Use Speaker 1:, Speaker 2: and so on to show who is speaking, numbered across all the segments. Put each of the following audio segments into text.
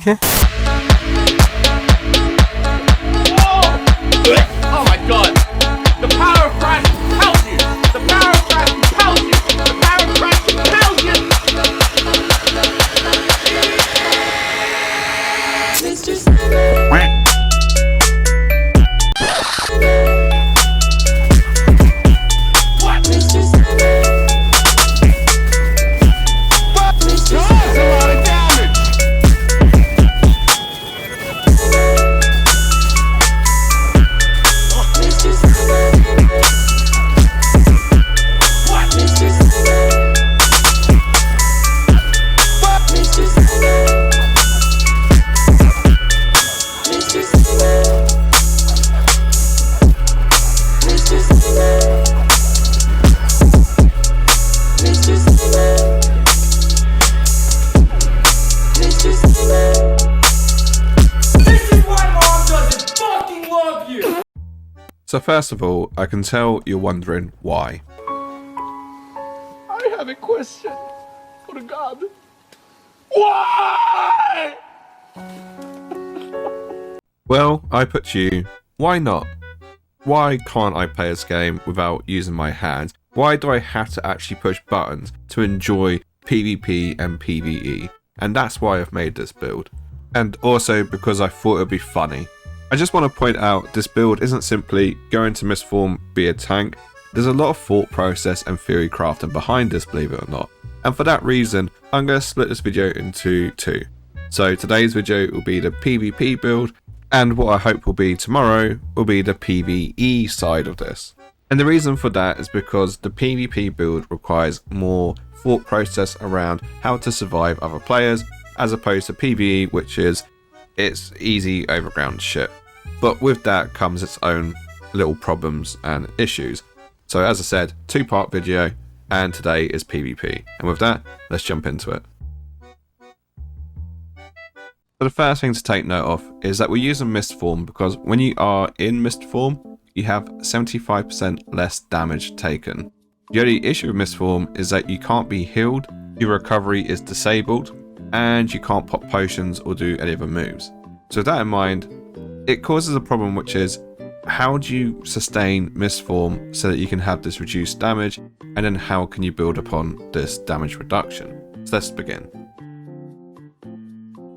Speaker 1: Okay.
Speaker 2: Oh my god! The power of Christ compels you! The power of Christ compels you! The power of Christ compels you!
Speaker 3: Mr. Summer.
Speaker 2: What?
Speaker 3: Mr. Summer. Mr.
Speaker 2: That's a lot of damage!
Speaker 3: Mr. Summer.
Speaker 2: What?
Speaker 3: Mr. Summer. Mr. Summer. Mr. Summer. Mr. Summer. Mr. Summer. Mr. Summer.
Speaker 2: This is why Mom doesn't fucking love you!
Speaker 4: So first of all, I can tell you're wondering why.
Speaker 2: I have a question for God. Why?
Speaker 4: Well, I put to you, why not? Why can't I play this game without using my hands? Why do I have to actually push buttons to enjoy PvP and PvE? And that's why I've made this build. And also because I thought it would be funny. I just want to point out this build isn't simply go into Mistform, be a tank. There's a lot of thought process and theory crafting behind this, believe it or not. And for that reason, I'm going to split this video into two. So today's video will be the PvP build, and what I hope will be tomorrow will be the PvE side of this. And the reason for that is because the PvP build requires more thought process around how to survive other players, as opposed to PvE, which is it's easy overground shit. But with that comes its own little problems and issues. So as I said, two-part video, and today is PvP. And with that, let's jump into it. So the first thing to take note of is that we're using Mistform because when you are in Mistform, you have 75% less damage taken. The only issue with Mistform is that you can't be healed, your recovery is disabled, and you can't pop potions or do any other moves. So with that in mind, it causes a problem, which is how do you sustain Mistform so that you can have this reduced damage, and then how can you build upon this damage reduction? So let's begin.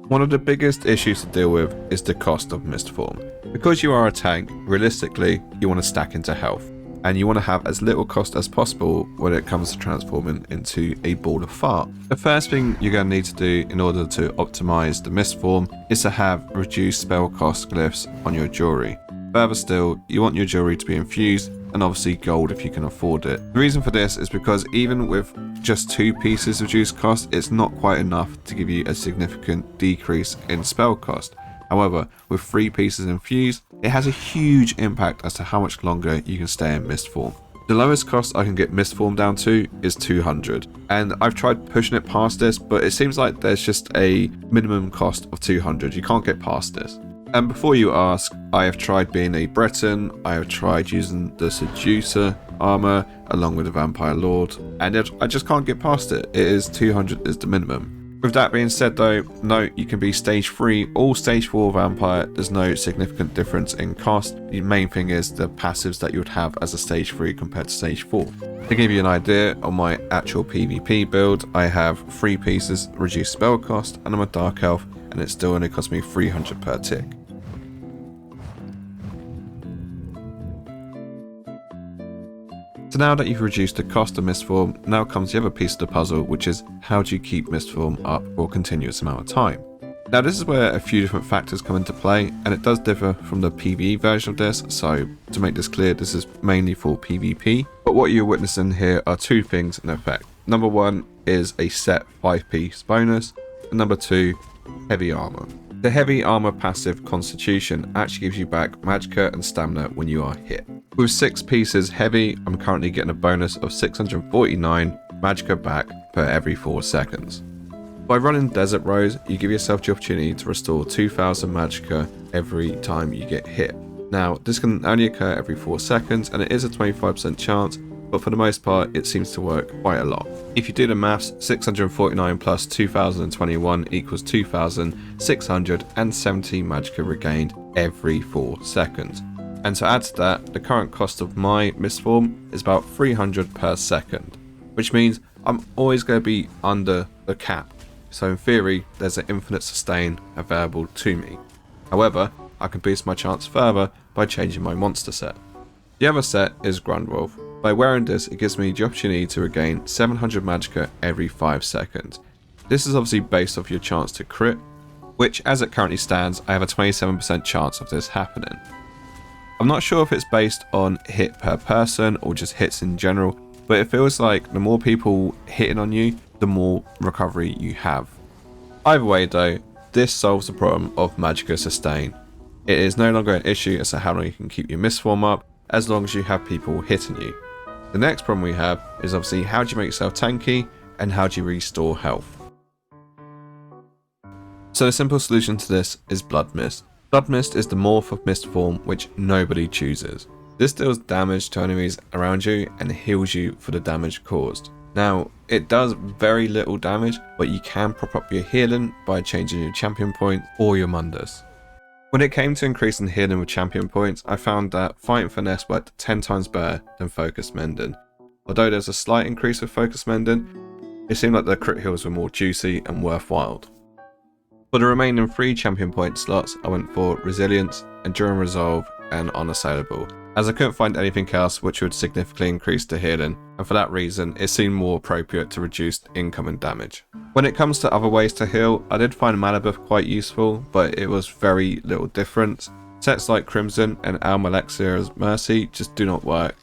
Speaker 4: One of the biggest issues to deal with is the cost of Mistform. Because you are a tank, realistically, you want to stack into health, and you want to have as little cost as possible when it comes to transforming into a ball of fart. The first thing you're going to need to do in order to optimize the Mistform is to have reduced spell cost glyphs on your jewelry. Further still, you want your jewelry to be infused, and obviously gold if you can afford it. The reason for this is because even with just 2 pieces reduced cost, it's not quite enough to give you a significant decrease in spell cost. However, with 3 pieces infused, it has a huge impact as to how much longer you can stay in Mistform. The lowest cost I can get Mistform down to is 200, and I've tried pushing it past this, but it seems like there's just a minimum cost of 200. You can't get past this. And before you ask, I have tried being a Breton, I have tried using the Seducer armor along with the Vampire Lord, and I just can't get past it. It is 200 is the minimum. With that being said though, note you can be stage 3 or stage 4 vampire, there's no significant difference in cost. The main thing is the passives that you would have as a stage 3 compared to stage 4. To give you an idea, on my actual PvP build, I have 3 pieces reduced spell cost, and I'm a Dark Elf, and it still only cost me 300 per tick. So now that you've reduced the cost of Mistform, now comes the other piece of the puzzle, which is how do you keep Mistform up for a continuous amount of time. Now this is where a few different factors come into play, and it does differ from the PvE version of this, so to make this clear, this is mainly for PvP. But what you're witnessing here are 2 things in effect. Number 1 is a set 5-piece bonus, and number 2, heavy armor. The heavy armor passive Constitution actually gives you back magicka and stamina when you are hit. With 6 pieces heavy, I'm currently getting a bonus of 649 magicka back per every 4 seconds. By running Desert Rose, you give yourself the opportunity to restore 2000 magicka every time you get hit. Now, this can only occur every 4 seconds, and it is a 25% chance, but for the most part it seems to work quite a lot. If you do the maths, 649 plus 2021 equals 2670 magicka regained every 4 seconds. And to add to that, the current cost of my mist form is about 300 per second, which means I'm always going to be under the cap. So in theory, there's an infinite sustain available to me. However, I can boost my chance further by changing my monster set. The other set is Grundwolf. By wearing this, it gives me the opportunity to regain 700 magicka every 5 seconds. This is obviously based off your chance to crit, which as it currently stands, I have a 27% chance of this happening. I'm not sure if it's based on hit per person or just hits in general, but it feels like the more people hitting on you, the more recovery you have. Either way though, this solves the problem of magicka sustain. It is no longer an issue as to how long you can keep your mist form up, as long as you have people hitting you. The next problem we have is obviously how do you make yourself tanky and how do you restore health. So the simple solution to this is Blood Mist. Blood Mist is the morph of mist form which nobody chooses. This deals damage to enemies around you and heals you for the damage caused. Now, it does very little damage, but you can prop up your healing by changing your champion point or your Mundus. When it came to increasing healing with champion points, I found that Fighting Finesse worked 10 times better than Focus Mending. Although there's a slight increase with Focus Mending, it seemed like the crit heals were more juicy and worthwhile. For the remaining 3 champion point slots, I went for Resilience, Enduring Resolve and Unassailable, as I couldn't find anything else which would significantly increase the healing, and for that reason it seemed more appropriate to reduce incoming damage. When it comes to other ways to heal, I did find Mana Buff quite useful, but it was very little different. Sets like Crimson and Almalexier's Mercy just do not work,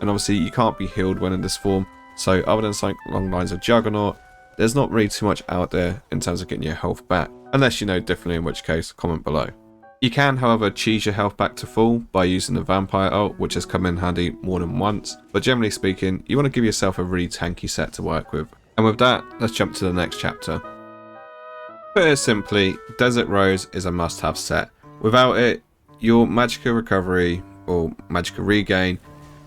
Speaker 4: and obviously you can't be healed when in this form, so other than something along the lines of Juggernaut, there's not really too much out there in terms of getting your health back, unless you know differently, in which case comment below. You can, however, cheese your health back to full by using the Vampire ult, which has come in handy more than once, but generally speaking, you want to give yourself a really tanky set to work with. And with that, let's jump to the next chapter. Put it simply, Desert Rose is a must-have set. Without it, your magicka recovery, or magicka regain,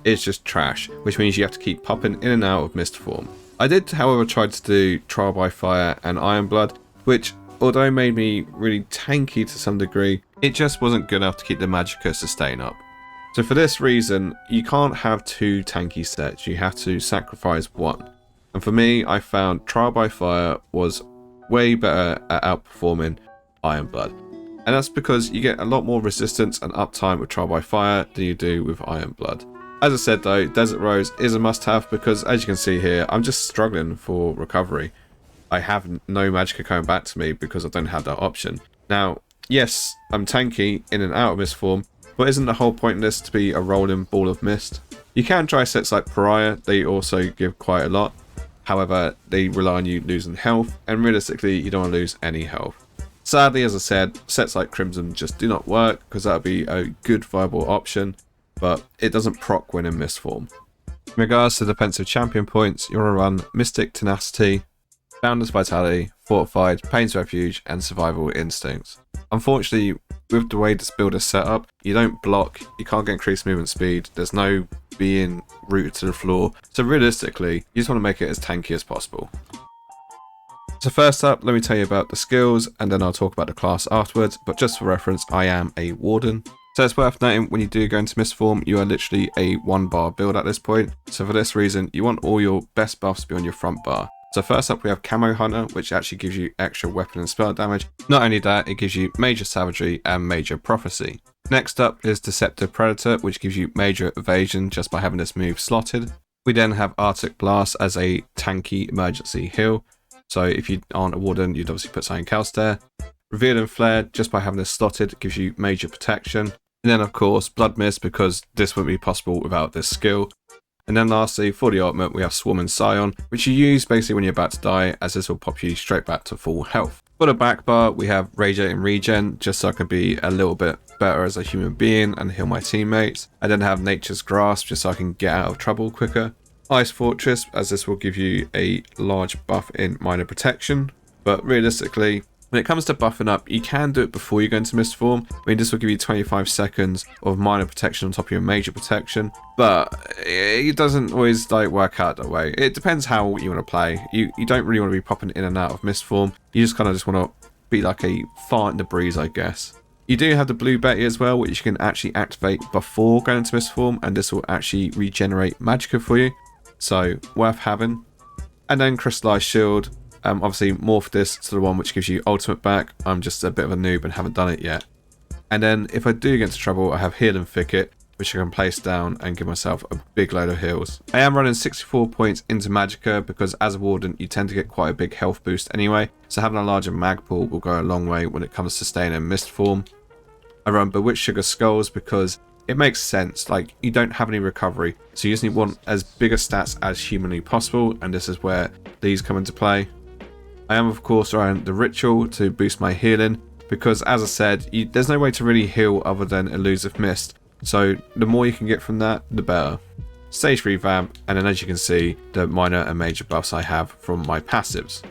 Speaker 4: is just trash, which means you have to keep popping in and out of mist form. I did, however, try to do Trial by Fire and Iron Blood, which, although made me really tanky to some degree, it just wasn't good enough to keep the magicka sustain up. So for this reason, you can't have 2 tanky sets, you have to sacrifice one. And for me, I found Trial by Fire was way better at outperforming Iron Blood. And that's because you get a lot more resistance and uptime with Trial by Fire than you do with Iron Blood. As I said though, Desert Rose is a must-have because, as you can see here, I'm just struggling for recovery. I have no magicka coming back to me because I don't have that option. Now, yes, I'm tanky in and out of mist form, but isn't the whole point of this to be a rolling ball of mist? You can try sets like Pariah, they also give quite a lot. However, they rely on you losing health, and realistically, you don't want to lose any health. Sadly, as I said, sets like Crimson just do not work because that would be a good viable option, but it doesn't proc when in mist form. In regards to defensive champion points, you want to run Mystic Tenacity, Boundless Vitality, Fortified, Pain's Refuge, and Survival Instincts. Unfortunately, with the way this build is set up, you don't block, you can't get increased movement speed, there's no being rooted to the floor, so realistically, you just want to make it as tanky as possible. So first up, let me tell you about the skills, and then I'll talk about the class afterwards, but just for reference, I am a Warden. So it's worth noting, when you do go into mist form, you are literally a 1-bar build at this point, so for this reason, you want all your best buffs to be on your front bar. So first up we have Camo Hunter, which actually gives you extra weapon and spell damage. Not only that, it gives you Major Savagery and Major Prophecy. Next up is Deceptive Predator, which gives you Major Evasion just by having this move slotted. We then have Arctic Blast as a tanky emergency heal. So if you aren't a Warden, you'd obviously put something else there. Revealing Flare, just by having this slotted, gives you Major Protection. And then of course Blood Mist, because this wouldn't be possible without this skill. And then lastly, for the ultimate, we have Swarming Scion, which you use basically when you're about to die, as this will pop you straight back to full health. For the back bar, we have Radiating Regen, just so I can be a little bit better as a human being and heal my teammates. I then have Nature's Grasp, just so I can get out of trouble quicker. Ice Fortress, as this will give you a large buff in minor protection. But realistically, When it comes to buffing up, you can do it before you go into Mist Form. I mean, this will give you 25 seconds of minor protection on top of your major protection, but it doesn't always like work out that way. It depends how you want to play. You don't really want to be popping in and out of Mist Form. You just kind of want to be like a fart in the breeze, I guess. You do have the Blue Betty as well, which you can actually activate before going into Mist Form, and this will actually regenerate Magicka for you, so worth having. And then Crystallized Shield. Obviously morph this to the one which gives you ultimate back. I'm just a bit of a noob and haven't done it yet. And then if I do get into trouble, I have Healing Thicket, which I can place down and give myself a big load of heals. I am running 64 points into Magicka because as a Warden you tend to get quite a big health boost anyway, so having a larger mag pool will go a long way when it comes to staying in Mist Form. I run Bewitched Sugar Skulls because it makes sense, like you don't have any recovery, so you just want as big a stats as humanly possible, and this is where these come into play. I am of course running the Ritual to boost my healing, because as I said, there's no way to really heal other than Elusive Mist, so the more you can get from that, the better. Stage Revamp, and then as you can see, the minor and major buffs I have from my passives.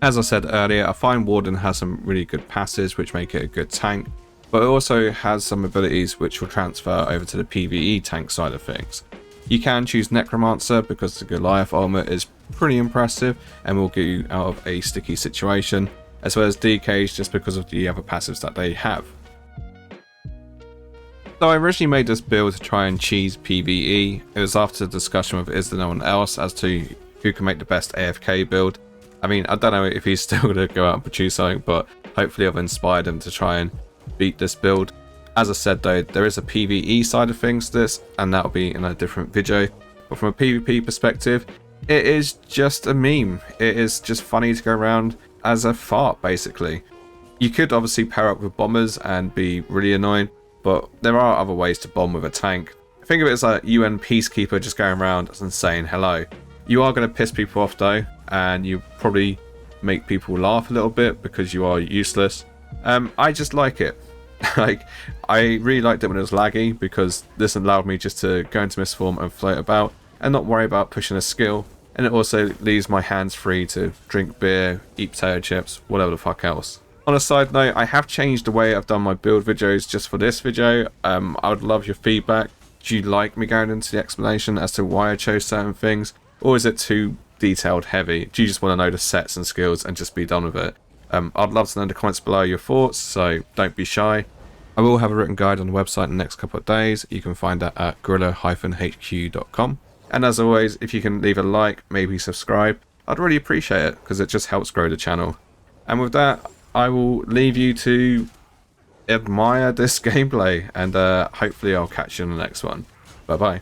Speaker 4: As I said earlier, I find Warden has some really good passives which make it a good tank, but it also has some abilities which will transfer over to the PvE tank side of things. You can choose Necromancer because the Goliath armor is pretty impressive and will get you out of a sticky situation, as well as DKs just because of the other passives that they have. So I originally made this build to try and cheese PvE. It was after the discussion with Is There No One Else as to who can make the best AFK build. I mean, I don't know if he's still going to go out and produce something, but hopefully I've inspired him to try and beat this build. As I said though, there is a PvE side of things to this, and that'll be in a different video. But from a PvP perspective, it is just a meme. It is just funny to go around as a fart, basically. You could obviously pair up with bombers and be really annoying, but there are other ways to bomb with a tank. Think of it as a UN peacekeeper just going around and saying hello. You are going to piss people off though, and you probably make people laugh a little bit because you are useless. I just like it. Like, I really liked it when it was laggy because this allowed me just to go into Mist Form and float about and not worry about pushing a skill, and it also leaves my hands free to drink beer, eat potato chips, whatever the fuck else. On a side note, I have changed the way I've done my build videos just for this video. I would love your feedback. Do you like me going into the explanation as to why I chose certain things, or is it too detailed heavy? Do you just want to know the sets and skills and just be done with it? I'd love to know in the comments below your thoughts, so don't be shy. I will have a written guide on the website in the next couple of days. You can find that at gorilla-hq.com. And as always, if you can leave a like, maybe subscribe, I'd really appreciate it because it just helps grow the channel. And with that, I will leave you to admire this gameplay, and hopefully I'll catch you in the next one. Bye bye.